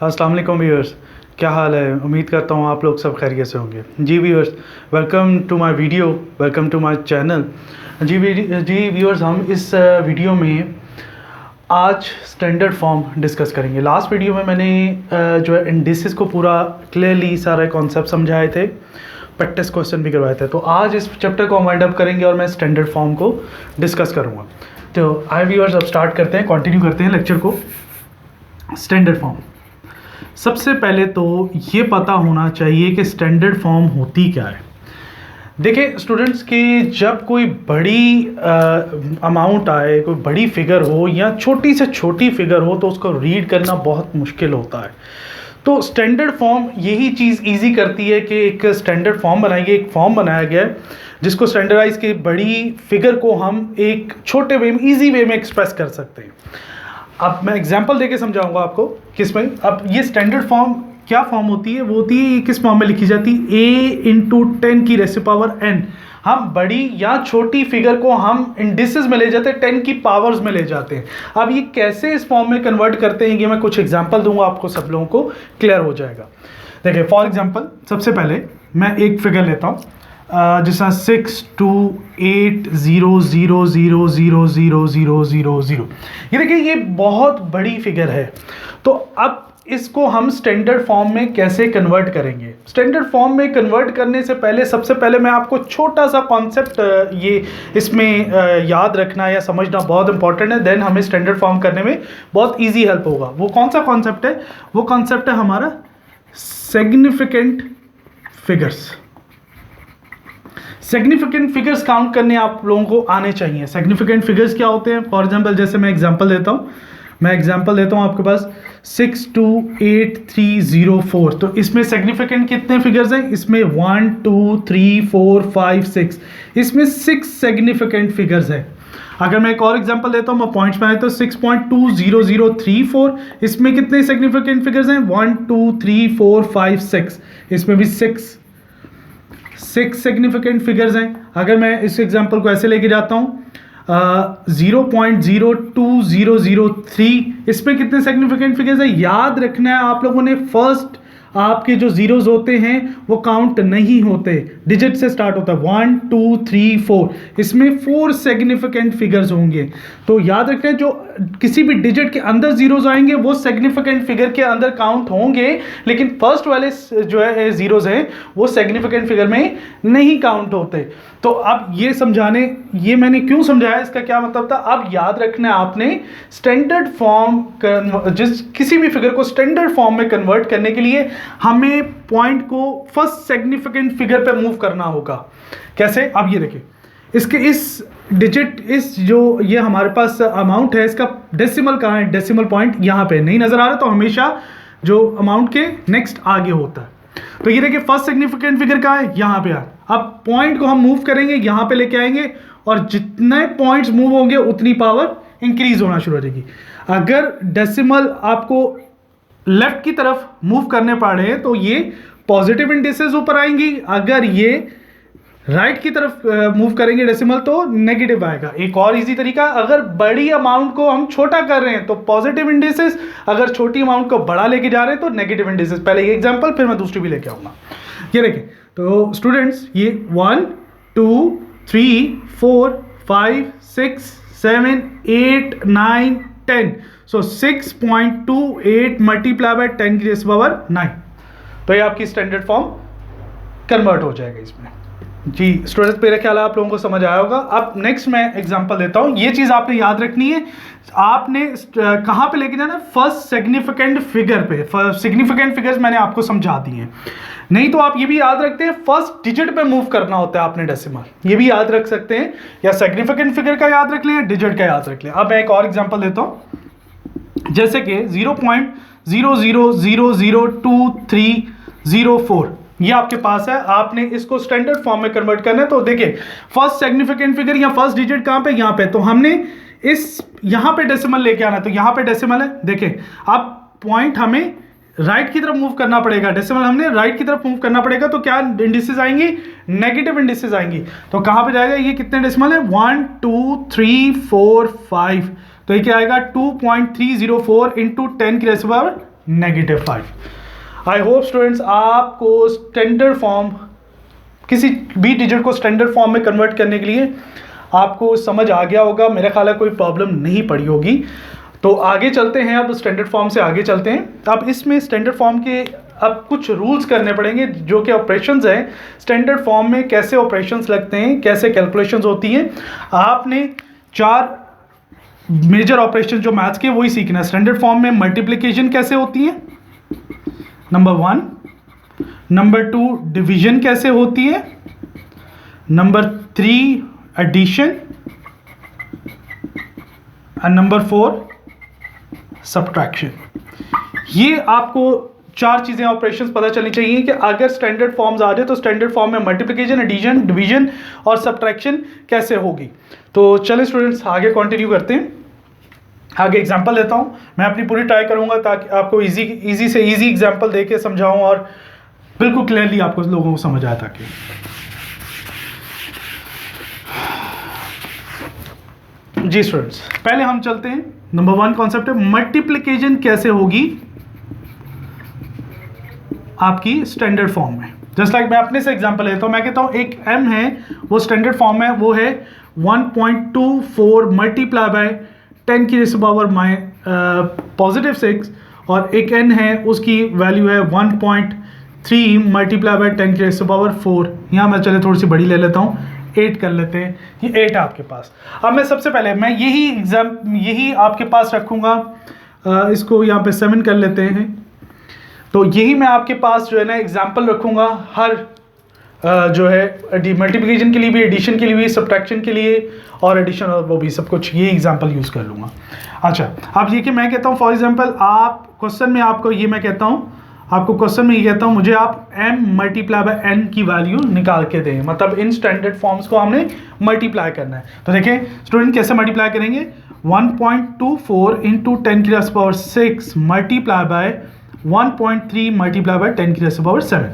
अस्सलाम वालेकुम व्यूअर्स, क्या हाल है। उम्मीद करता हूँ आप लोग सब खैरियत से होंगे। जी viewers, welcome to my video, welcome to my channel. जी व्यूअर्स, हम इस वीडियो में आज स्टैंडर्ड फॉर्म डिस्कस करेंगे। लास्ट वीडियो में मैंने जो है इंडिसेस को पूरा क्लियरली सारे कॉन्सेप्ट समझाए थे, प्रैक्टिस क्वेश्चन भी करवाए थे। तो आज इस चैप्टर को हम वाइंड अप करेंगे और मैं स्टैंडर्ड फॉर्म को डिस्कस करूँगा। तो आई व्यूअर्स, अब स्टार्ट करते हैं, कंटिन्यू करते हैं लेक्चर को। स्टैंडर्ड फॉर्म, सबसे पहले तो ये पता होना चाहिए कि स्टैंडर्ड फॉर्म होती क्या है। देखिए स्टूडेंट्स, कि जब कोई बड़ी अमाउंट आए, कोई बड़ी फिगर हो या छोटी से छोटी फिगर हो, तो उसको रीड करना बहुत मुश्किल होता है। तो स्टैंडर्ड फॉर्म यही चीज़ इजी करती है कि एक स्टैंडर्ड फॉर्म बनाई गई, एक फॉर्म बनाया गया है जिसको स्टैंडर्डाइज की बड़ी फिगर को हम एक छोटे वे में, ईजी वे में एक्सप्रेस कर सकते हैं। अब मैं एग्जांपल देके समझाऊंगा आपको किसमें। अब ये स्टैंडर्ड फॉर्म क्या फॉर्म होती है, वो होती है किस फॉर्म में लिखी जाती है, a × 10 की रेशो पावर n। हम बड़ी या छोटी फिगर को हम इंडिसेस में ले जाते हैं, 10 की पावर्स में ले जाते हैं। अब ये कैसे इस फॉर्म में कन्वर्ट करते हैं, ये मैं कुछ एग्जांपल दूंगा, आपको सब लोगों को क्लियर हो जाएगा। देखिए फॉर एग्जांपल, सबसे पहले मैं एक फिगर लेता हूँ जिसका 628000000000। ये देखिए, ये बहुत बड़ी फिगर है। तो अब इसको हम स्टैंडर्ड फॉर्म में कैसे कन्वर्ट करेंगे। स्टैंडर्ड फॉर्म में कन्वर्ट करने से पहले सबसे पहले मैं आपको छोटा सा कॉन्सेप्ट ये इसमें याद रखना या समझना बहुत इंपॉर्टेंट है। देन हमें स्टैंडर्ड फॉर्म करने में बहुत ईजी हेल्प होगा। वो कौन सा कॉन्सेप्ट है? वो कॉन्सेप्ट है हमारा significant figures. Significant figures count करने आप लोगों को आने चाहिए। सिग्निफिकेंट फिगर्स क्या होते हैं? फॉर एग्जांपल, जैसे मैं एग्जांपल देता हूँ आपके पास 628304। तो इसमें सिग्निफिकेंट कितने फिगर्स हैं? इसमें 1 2 3 4 5 6, इसमें 6 सिग्निफिकेंट फिगर्स है। अगर मैं एक और एग्जांपल देता हूँ, मैं पॉइंट्स में आए तो 6.20034, इसमें कितने सिग्निफिकेंट फिगर्स हैं? 1 2 3 4 5 6, इसमें भी 6 सिग्निफिकेंट फिगर्स हैं। अगर मैं इस एग्जांपल को ऐसे लेके जाता हूं 0.02003, इसमें कितने सिग्निफिकेंट फिगर्स हैं? याद रखना है आप लोगों ने, फर्स्ट आपके जो जीरोज होते हैं वो काउंट नहीं होते, डिजिट से स्टार्ट होता है। 1 2 3 4, इसमें 4 सिग्निफिकेंट फिगर्स होंगे। तो याद रखना है, जो किसी भी डिजिट के अंदर जीरोज आएंगे वो सिग्निफिकेंट फिगर के अंदर काउंट होंगे, लेकिन फर्स्ट वाले जो है जीरोज हैं वो सिग्निफिकेंट फिगर में नहीं काउंट होते। तो अब ये समझाने, ये मैंने क्यों समझाया, इसका क्या मतलब था, अब याद रखना है आपने। स्टैंडर्ड फॉर्म, किसी भी फिगर को स्टैंडर्ड फॉर्म में कन्वर्ट करने के लिए हमें पॉइंट को फर्स्ट सिग्निफिकेंट फिगर पे मूव करना होगा। कैसे? अब ये देखिए, इसके इस डिजिट, इस जो ये हमारे पास अमाउंट है, इसका डेसिमल कहाँ है? डेसिमल पॉइंट यहाँ पे नहीं नजर आ रहा, तो हमेशा जो अमाउंट के नेक्स्ट आगे होता है। तो ये देखिए, फर्स्ट सिग्निफिकेंट फिगर कहाँ है? यहाँ पे है। अब पॉइंट को हम मूव करेंगे, यहाँ पे लेके आएंगे, और जितने पॉइंट्स मूव होंगे उतनी पावर इंक्रीज होना शुरू हो जाएगी। अगर डेसिमल आपको लेफ्ट की तरफ मूव करने पड़ रहे हैं तो ये पॉजिटिव इंडिसेस ऊपर आएंगी, अगर ये राइट की तरफ मूव करेंगे डेसिमल तो नेगेटिव आएगा। एक और इजी तरीका, अगर बड़ी अमाउंट को हम छोटा कर रहे हैं तो पॉजिटिव इंडिसेस, अगर छोटी अमाउंट को बड़ा लेके जा रहे हैं तो नेगेटिव इंडिसेस। पहले ये एग्जांपल, फिर मैं दूसरी भी लेके आऊंगा। ये देखिए, तो स्टूडेंट्स, ये 1 2 3 4 5 6 7 8 9 10, सो 6.28 मल्टीप्लाई बाय 10 की रेज़ पावर 9। तो ये आपकी स्टैंडर्ड फॉर्म कन्वर्ट हो जाएगा इसमें। जी स्टूडेंट्स, मेरा ख्याल है आप लोगों को समझ आया होगा। अब नेक्स्ट मैं एग्जांपल देता हूं। ये चीज आपने याद रखनी है, आपने कहां पे लेके जाना है? फर्स्ट सिग्निफिकेंट फिगर पे। सिग्निफिकेंट फिगर्स मैंने आपको समझा दी हैं। नहीं तो आप ये भी याद रखते हैं, फर्स्ट डिजिट पे मूव करना होता है आपने डेसिमल, ये भी याद रख सकते हैं, या सिग्निफिकेंट फिगर का याद रख लें या डिजिट का याद रख लें। अब मैं एक और एग्जाम्पल देता हूं, जैसे कि 0.00002304, ये आपके पास है, आपने इसको स्टैंडर्ड फॉर्म में कन्वर्ट करना है। तो देखिए, फर्स्ट सिग्निफिकेंट फिगर या फर्स्ट डिजिट कहां पे? यहाँ पे। तो हमने इस यहां पे डेसिमल लेके आना है, तो यहां पे डेसिमल है। देखिए, अब पॉइंट हमें राइट की तरफ मूव करना पड़ेगा, डेसिमल हमने राइट की तरफ मूव करना पड़ेगा, तो क्या इंडिसेस आएंगी? नेगेटिव इंडिसेस आएंगी। तो कहां पे जाएगा? ये कितने डेसिमल है? 1 2 3 4 5, तो ये क्या आएगा? 2.304 इंटू 10 की रेज़ पावर -5। आई होप स्टूडेंट्स आपको स्टैंडर्ड फॉर्म, किसी भी डिजिट को स्टैंडर्ड फॉर्म में कन्वर्ट करने के लिए आपको समझ आ गया होगा। मेरा ख्याल है कोई प्रॉब्लम नहीं पड़ी होगी। तो आगे चलते हैं, अब स्टैंडर्ड फॉर्म से आगे चलते हैं। अब इसमें स्टैंडर्ड फॉर्म के अब कुछ रूल्स करने पड़ेंगे, जो कि ऑपरेशंस हैं स्टैंडर्ड फॉर्म में, कैसे ऑपरेशंस लगते हैं, कैसे कैलकुलेशंस होती हैं। आपने 4 मेजर ऑपरेशन जो मैथ्स के वही सीखना है। स्टैंडर्ड फॉर्म में मल्टीप्लिकेशन कैसे होती है, नंबर 1। नंबर 2 डिवीजन कैसे होती है, number 3 addition, and number 4 subtraction. ये आपको 4 चीजें ऑपरेशंस पता चलनी चाहिए कि अगर स्टैंडर्ड फॉर्म्स आ जाए तो स्टैंडर्ड फॉर्म में मल्टीप्लिकेशन, एडिशन, डिवीजन और सब्ट्रैक्शन कैसे होगी। तो चलिए स्टूडेंट्स आगे कंटिन्यू करते हैं। आगे एग्जांपल देता हूं, मैं अपनी पूरी ट्राई करूंगा ताकि आपको इजी से इजी एग्जांपल देके समझाऊं और बिल्कुल क्लियरली आपको लोगों को समझ आए। ताकि जी स्टूडेंट्स, पहले हम चलते हैं। नंबर 1 कॉन्सेप्ट है मल्टीप्लिकेशन कैसे होगी आपकी स्टैंडर्ड फॉर्म में। जस्ट लाइक मैं अपने से एग्जांपल लेता हूं। मैं कहता हूं एक m है, वो स्टैंडर्ड फॉर्म है, वो है 1.24 मल्टीप्लाई बाय 10 की पावर +6, और एक n है उसकी वैल्यू है 1.3 मल्टीप्लाई बाय 10 की पावर 4। यहाँ मैं चले थोड़ी सी बड़ी ले लेता हूँ, 8 कर लेते हैं। ये 8 है आपके पास। अब मैं सबसे पहले मैं यही आपके पास रखूँगा, इसको यहाँ पे 7 कर लेते हैं। तो यही मैं आपके पास जो है ना एग्जाम्पल रखूँगा हर जो है मल्टीप्लिकेशन के लिए भी, एडिशन के लिए भी, सब्ट्रैक्शन के लिए और एडिशन और वो भी सब कुछ ये एग्जाम्पल यूज़ कर लूँगा। अच्छा, अब ये कि मैं कहता हूँ फॉर एग्जाम्पल आप क्वेश्चन में आपको ये मैं कहता हूँ, आपको क्वेश्चन में ये कहता हूँ मुझे आप m मल्टीप्लाई बाय n की वैल्यू निकाल के दें। मतलब इन स्टैंडर्ड फॉर्म्स को हमने मल्टीप्लाई करना है। तो देखिए स्टूडेंट कैसे मल्टीप्लाई करेंगे, 1.24 इंटू 10 की power 6 multiply by 1.3 multiply by 10 की पावर 7।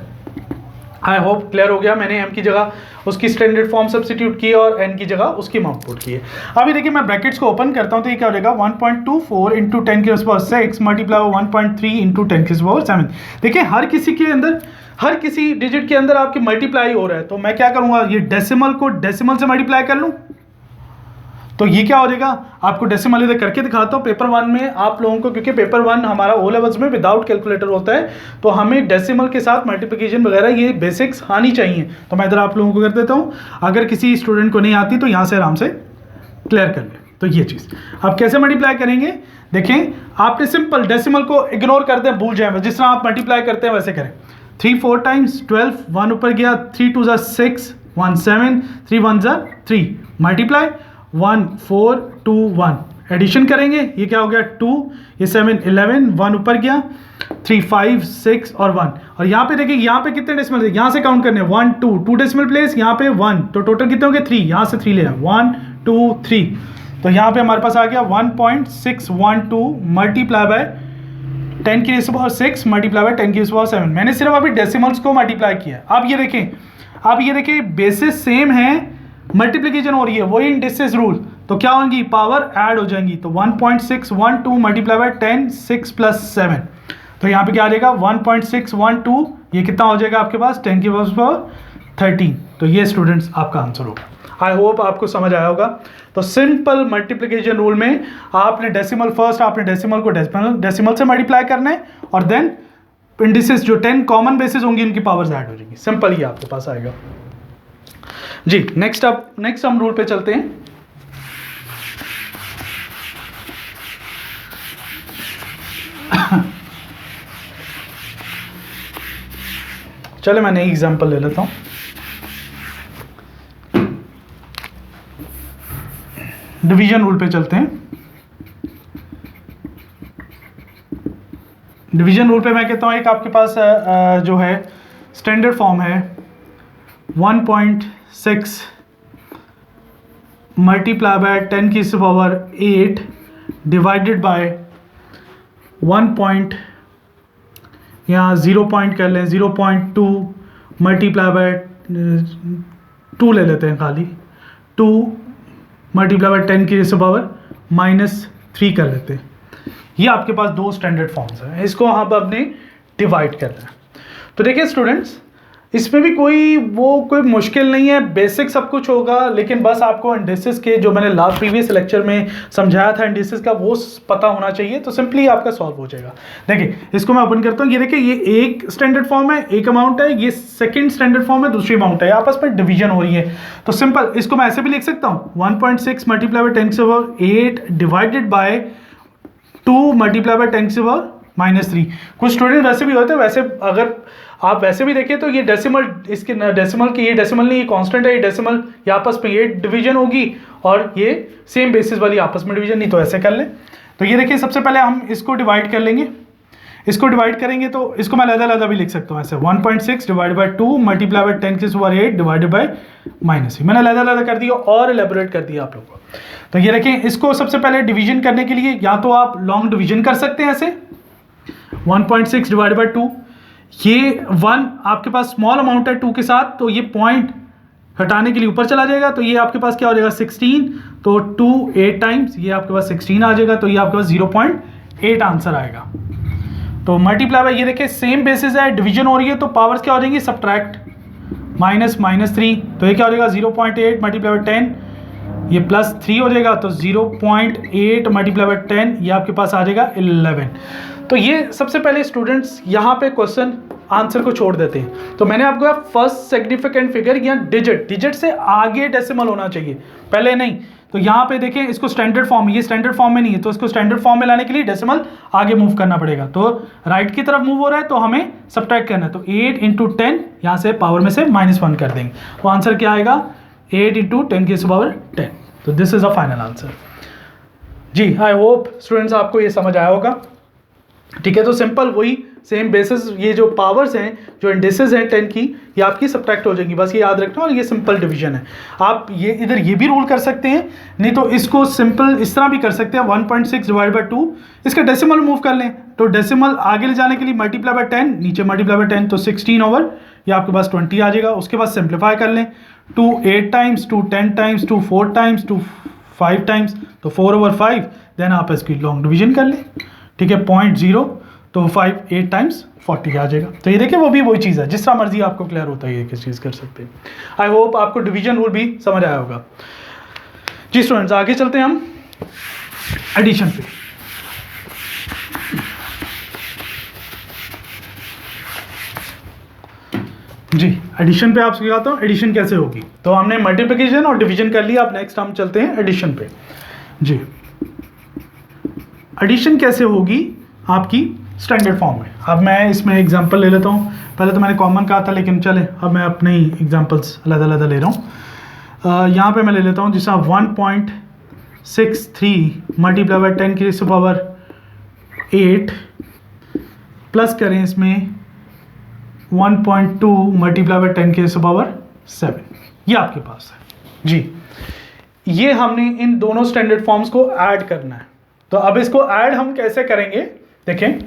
आई होप क्लियर हो गया। मैंने m की जगह उसकी स्टैंडर्ड फॉर्म सब्स्टिट्यूट की और n की जगह उसकी अमाउंट पुट की है। अभी देखिए मैं ब्रैकेट्स को ओपन करता हूं तो ये क्या हो जाएगा, 1.24 इंटू 10 की पावर 6 मल्टीप्लाई 1.3 इंटू 10 की पावर 7। देखिए हर किसी के अंदर, हर किसी डिजिट के अंदर आपकी मल्टीप्लाई हो रहा है। तो मैं क्या करूंगा, ये डेसिमल को डेसिमल से मल्टीप्लाई कर लूं तो ये क्या हो जाएगा, आपको डेसिमल इधर करके दिखाता हूँ। पेपर 1 में आप लोगों को, क्योंकि पेपर 1 हमारा ओ लेवल्स में विदाउट कैलकुलेटर होता है, तो हमें डेसिमल के साथ मल्टीप्लिकेशन वगैरह ये बेसिक्स आनी चाहिए। तो मैं इधर आप लोगों को कर देता हूँ, अगर किसी स्टूडेंट को नहीं आती तो यहाँ से आराम से क्लियर कर ले। तो ये चीज़ अब कैसे मल्टीप्लाई करेंगे, देखें आपने सिंपल डेसिमल को इग्नोर कर दें, भूल जाए, जिस तरह आप मल्टीप्लाई करते हैं वैसे करें। 3 4 टाइम्स 12, 1 ऊपर गया, 3 2 6, 1 7, 3 1 3 मल्टीप्लाई 1 4 2 1 एडिशन करेंगे, ये क्या हो गया 2, ये 7 11, 1 ऊपर गया, 3 5 6 और 1। और यहाँ पे देखिए यहाँ पे कितने डेसिमल है, यहाँ से काउंट करने 1 2 डेसिमल प्लेस, यहाँ पे 1, तो टोटल कितने हो गए 3, यहाँ से 3 ले 1 2 3। तो यहाँ पे हमारे पास आ गया 1.612 मल्टीप्लाई बाय 10 की पावर 6 मल्टीप्लाई बाय 10 की पावर 7। मैंने सिर्फ अभी डेसिमल्स को मल्टीप्लाई किया। अब ये देखें बेसिस सेम है, मल्टीप्लिकेशन हो रही है, वही इंडिसेस रूल, तो क्या होंगी, पावर ऐड हो जाएंगी। तो 1.612 मल्टीप्लाई बाय 10 6 + 7, तो यहाँ पे क्या आ जाएगा 1.612, ये कितना हो जाएगा आपके पास 10 की पावर 13। तो ये स्टूडेंट्स आपका आंसर होगा। आई होप आपको समझ आया होगा। तो सिंपल मल्टीप्लिकेशन रूल में आपने डेसिमल फर्स्ट, आपने डेसिमल को डेसिमल से मल्टीप्लाई करना है और देन इंडिसेस जो 10 कॉमन बेसिस होंगी उनकी पावर्स ऐड हो जाएंगी। सिंपल ही आपके पास आएगा जी। नेक्स्ट हम रूल पे चलते हैं। चले मैं नई एग्जांपल ले लेता हूं। डिवीजन रूल पे चलते हैं। डिवीजन रूल पे मैं कहता हूं एक आपके पास जो है स्टैंडर्ड फॉर्म है 1.6 मल्टीप्लाई बाय 10 की पावर 8 डिवाइडेड बाय 1 पॉइंट, यहाँ 0 पॉइंट कर लें, 0.2 मल्टीप्लाई बाय 2 ले लेते हैं, खाली 2 मल्टीप्लाई बाय 10 की पावर -3 कर लेते हैं। ये आपके पास दो स्टैंडर्ड फॉर्म्स हैं, इसको आप अपने डिवाइड कर रहे हैं। तो देखिए स्टूडेंट्स, इसमें भी कोई मुश्किल नहीं है, बेसिक सब कुछ होगा, लेकिन बस आपको इंडिसेस के जो मैंने लास्ट प्रीवियस लेक्चर में समझाया था इंडिसेस का, वो पता होना चाहिए, तो सिंपली आपका सॉल्व हो जाएगा। देखिए इसको मैं ओपन करता हूँ, ये देखिए ये एक स्टैंडर्ड फॉर्म है, एक अमाउंट है, ये सेकंड स्टैंडर्ड फॉर्म है, दूसरी अमाउंट है, आपस में डिवीजन हो रही है। तो सिंपल इसको मैं ऐसे भी लिख सकता हूँ, 1.6 multiply by 10⁸ divided by 2 multiply by 10⁻³ कुछ स्टूडेंट वैसे भी होते हैं, वैसे अगर आप वैसे भी देखें तो ये डेसिमल, इसके डेसिमल की, ये डेसिमल नहीं, ये कांस्टेंट है, ये डेसिमल, ये आपस में ये डिवीजन होगी और ये सेम बेसिस वाली आपस में डिवीजन, नहीं तो ऐसे कर लें। तो ये देखिए सबसे पहले हम इसको डिवाइड कर लेंगे, इसको डिवाइड करेंगे तो इसको मैं अलग-अलग भी लिख सकता हूँ ऐसे, 1.6 divide by 2 multiply by 10⁸ divided by -3। मैंने अलग-अलग कर दिया और एलेबोरेट कर दिया आप लोगों को। तो ये देखें, इसको सबसे पहले डिवीजन करने के लिए या तो आप लॉन्ग डिवीजन कर सकते हैं ऐसे, 1.6 डिवाइड बाय 2, ये 1 आपके पास स्मॉल अमाउंट है 2 के साथ, तो ये पॉइंट हटाने के लिए ऊपर चला जाएगा, तो ये आपके पास क्या हो जाएगा 16, तो 2 8 टाइम्स ये आपके पास 16 आ जाएगा, तो ये आपके पास 0.8 आंसर आएगा। तो मल्टीप्लाई बाय, ये देखिए सेम बेसिस है, डिवीजन हो रही है, तो पावर्स क्या हो जाएंगी, सब्ट्रैक्ट, -3, तो ये क्या हो जाएगा 0.8 मल्टीप्लाई बाय 10, ये +3 हो जाएगा, तो 0.8 मल्टीप्लाई बाय 10 ये आपके पास आ जाएगा 11। तो ये सबसे पहले स्टूडेंट्स यहाँ पे क्वेश्चन आंसर को छोड़ देते हैं। तो मैंने आपको फर्स्ट सिग्निफिकेंट फिगर या डिजिट से आगे डेसिमल होना चाहिए, पहले नहीं। तो यहाँ पे देखें, इसको स्टैंडर्ड फॉर्म, ये स्टैंडर्ड फॉर्म में नहीं है, तो इसको स्टैंडर्ड फॉर्म में लाने के लिए डेसिमल आगे मूव करना पड़ेगा। तो राइट की तरफ मूव हो रहा है, तो हमें सब्ट्रैक्ट करना है, तो 8 × 10 यहाँ से पावर में से -1 कर देंगे, तो आंसर क्या आएगा 8 × 10⁻10। तो this is a final answer. जी, आई होप स्टूडेंट्स आपको ये समझ आया होगा। ठीक है, तो सिंपल वही सेम बेसिस, ये जो पावर्स हैं, जो इंडिसेस हैं 10 की, ये आपकी सब्ट्रैक्ट हो जाएंगी, बस ये याद रखना। और ये सिंपल डिवीजन है, आप ये इधर ये भी रूल कर सकते हैं, नहीं तो इसको सिंपल इस तरह भी कर सकते हैं, 1.6 डिवाइड बाय 2, इसका डेसिमल मूव कर लें, तो डेसिमल आगे ले जाने के लिए मल्टीप्लाई बाय 10, नीचे मल्टीप्लाई बाय 10, तो 16 ये आपके पास 20 आ जाएगा। उसके बाद सिंप्लीफाई कर लें, 2 8 टाइम्स, 2 10 टाइम्स, 2 4 टाइम्स, 2 5 टाइम्स, तो 4/5, देन आप इसकी लॉन्ग डिवीजन कर लें। ठीक है, 0.0, तो 5 8 टाइम्स 40 आ जाएगा। तो ये देखिए वो भी वही चीज़ है, जिस तरह मर्जी आपको क्लियर होता है, ये किस चीज़ कर सकते हैं। आई होप आपको डिवीजन रूल भी समझ आया होगा। जी स्टूडेंट्स, आगे चलते हैं हम एडिशन पे। जी, एडिशन पे आप सिखाता हूँ एडिशन कैसे होगी। तो हमने मल्टीप्लिकेशन और डिवीजन कर लिया, अब नेक्स्ट हम चलते हैं एडिशन पे। जी, एडिशन कैसे होगी आपकी स्टैंडर्ड फॉर्म में। अब मैं इसमें एग्जांपल ले लेता हूँ, पहले तो मैंने कॉमन कहा था, लेकिन चले अब मैं अपने ही एग्जांपल्स अलग-अलग ले रहा हूँ। यहाँ पे मैं ले लेता हूँ जैसा 1.63 मल्टीप्लाई बाय 10⁸8 प्लस करें इसमें 1.2 मल्टीप्लाई बाय 10⁻7, ये आपके पास है। जी, ये हमने इन दोनों स्टैंडर्ड फॉर्म्स को ऐड करना है। तो अब इसको ऐड हम कैसे करेंगे, देखें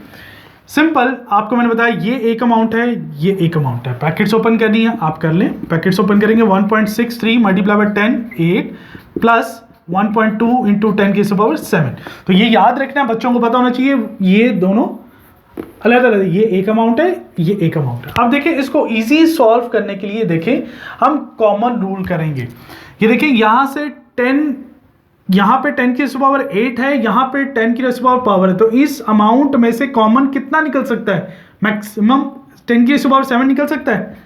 सिंपल, आपको मैंने बताया ये एक अमाउंट है, ये एक अमाउंट है, पैकेट्स ओपन करनी है, आप कर लें। पैकेट्स ओपन करेंगे, 1.63 मल्टीप्लाई बाय 10 8 प्लस 1.2 × 10⁻7। तो ये याद रखना, बच्चों को पता होना चाहिए, ये दोनों अलग अलग, ये एक अमाउंट है, ये एक अमाउंट है। अब देखिए इसको इजी सॉल्व करने के लिए देखें हम कॉमन रूल करेंगे। ये देखिए यहाँ से 10, यहाँ पे 10⁸8 है, यहाँ पे 10⁻पावर है, तो इस अमाउंट में से कॉमन कितना निकल सकता है, मैक्सिमम 10⁻7 निकल सकता है।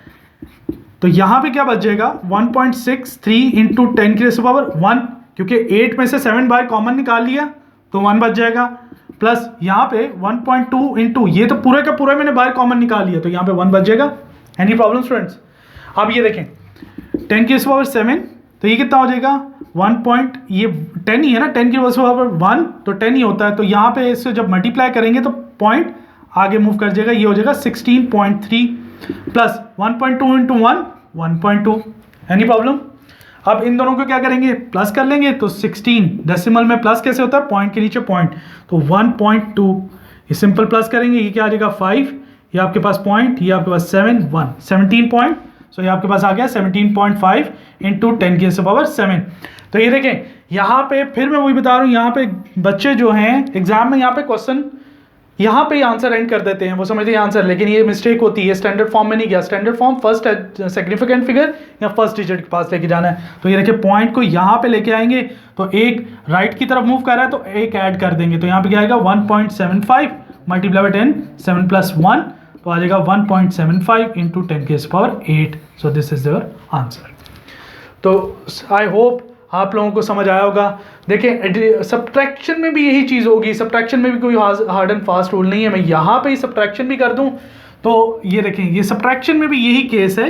तो यहाँ पे क्या बच जाएगा 1.63 × 10⁻1, क्योंकि 8 में से 7 बार कॉमन निकाल लिया तो 1 बच जाएगा, प्लस यहाँ पे 1.2 × ये तो पूरे का पूरा मैंने बाहर कॉमन निकाल लिया, तो यहाँ पे 1 बच जाएगा। Any problem students? अब ये देखें 10⁻7, तो ये कितना हो जाएगा 1. ये 10 ही है ना, 10⁻1 तो 10 ही होता है, तो यहाँ पे इससे जब मल्टीप्लाई करेंगे तो पॉइंट आगे मूव कर जाएगा, ये हो जाएगा 16.3 प्लस 1.2 × 1 1.2। Any problem? अब इन दोनों को क्या करेंगे, प्लस कर लेंगे, तो 16 डेसिमल में प्लस कैसे होता है, पॉइंट के नीचे पॉइंट, तो 1.2, ये सिंपल प्लस करेंगे, ये क्या आ जाएगा 5, ये आपके पास पॉइंट, ये आपके पास 7 1 17 पॉइंट, सो ये आपके पास आ गया 17.5 × 10⁻7। तो ये देखें यहाँ पे फिर मैं वही बता रहा हूँ, यहाँ पे बच्चे जो हैं एग्जाम में यहाँ पे क्वेश्चन यहाँ पे आंसर एंड कर देते हैं, वो समझते हैं आंसर, लेकिन ये मिस्टेक होती है, स्टैंडर्ड फॉर्म में नहीं गया। Standard form first significant figure या फर्स्ट डिजिट के पास लेके जाना है। तो ये देखिए पॉइंट को यहाँ पे लेके आएंगे, तो एक राइट की तरफ मूव कर रहा है तो एक ऐड कर देंगे, तो यहाँ पे क्या आएगा 1.75 मल्टीप्लाई बाय 10, 7 + 1, तो आ जाएगा 1.75 into 10⁸. So this is your answer. तो आई होप आप लोगों को समझ आया होगा। देखिए सब्ट्रैक्शन में भी यही चीज़ होगी, सब्ट्रैक्शन में भी कोई हार्ड एंड फास्ट रूल नहीं है। मैं यहाँ पे ही सब्ट्रैक्शन भी कर दूँ तो ये देखें, ये सब्ट्रैक्शन में भी यही केस है,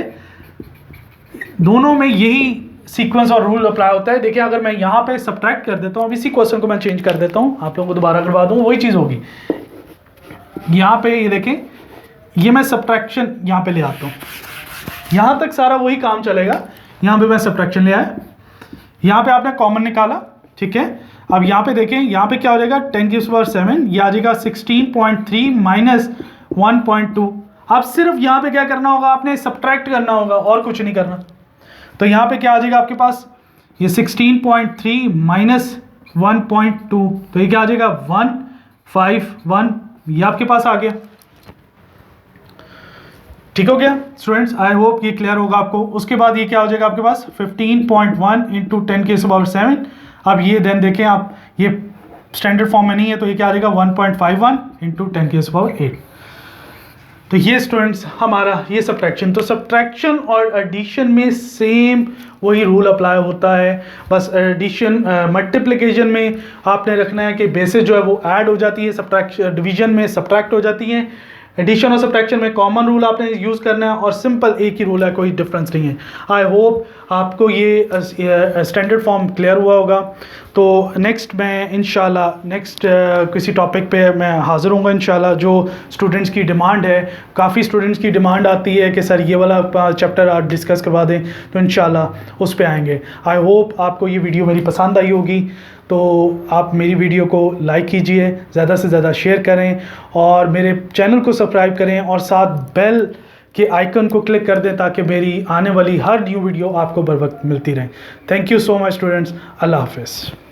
दोनों में यही सीक्वेंस और रूल अप्लाई होता है। देखिए अगर मैं यहाँ पे सब्ट्रैक्ट कर देता हूँ, अब इसी क्वेश्चन को मैं चेंज कर देता हूँ, आप लोगों को दोबारा करवा दूँ, वही चीज़ होगी। यहाँ पे ये देखें, ये मैं सब्ट्रैक्शन यहाँ पे ले आता हूँ, यहाँ तक सारा वही काम चलेगा। यहाँ पे मैं सब्ट्रैक्शन ले आया, यहाँ पे आपने कॉमन निकाला, ठीक है। अब यहाँ पे देखें, यहाँ पे क्या हो जाएगा 10⁻⁷, ये आ जाएगा 16.3 माइनस 1.2। अब सिर्फ यहाँ पे क्या करना होगा, आपने सब्ट्रैक्ट करना होगा और कुछ नहीं करना। तो यहाँ पे क्या आ जाएगा आपके पास, ये 16.3 माइनस 1.2, तो ये क्या आ जाएगा 151, ये आपके पास आ गया। ठीक हो गया स्टूडेंट्स, आई होप ये क्लियर होगा आपको। उसके बाद ये क्या हो जाएगा आपके पास 15.1 इंटू 10⁻⁷। अब ये देन देखें आप, ये स्टैंडर्ड फॉर्म में नहीं है, तो ये क्या आ जाएगा 1.51 इंटू 10⁸. तो ये स्टूडेंट्स हमारा ये सब्ट्रैक्शन, तो सब्ट्रैक्शन और एडिशन में सेम वही रूल अप्लाई होता है, बस एडिशन मल्टीप्लिकेशन में आपने रखना है कि बेसिस जो है वो ऐड हो जाती है, सब्ट्रैक्शन डिवीजन में सब्ट्रैक्ट हो जाती हैं। एडिशन और सब्ट्रैक्शन में कॉमन रूल आपने यूज़ करना है और सिंपल एक ही रूल है, कोई डिफरेंस नहीं है। आई होप आपको ये स्टैंडर्ड फॉर्म क्लियर हुआ होगा। तो नेक्स्ट मैं इंशाल्लाह नेक्स्ट किसी टॉपिक पे मैं हाज़िर होऊंगा इंशाल्लाह। जो स्टूडेंट्स की डिमांड है, काफ़ी स्टूडेंट्स की डिमांड आती है कि सर ये वाला चैप्टर आप डिस्कस करवा दें, तो इंशाल्लाह उस पे आएंगे। आई होप आपको ये वीडियो मेरी पसंद आई होगी, तो आप मेरी वीडियो को लाइक कीजिए, ज़्यादा से ज़्यादा शेयर करें और मेरे चैनल को सब्सक्राइब करें और साथ बेल के आइकन को क्लिक कर दें ताकि मेरी आने वाली हर न्यू वीडियो आपको बर वक्त मिलती रहे। Thank you so much students, अल्लाह हाफ़िज़।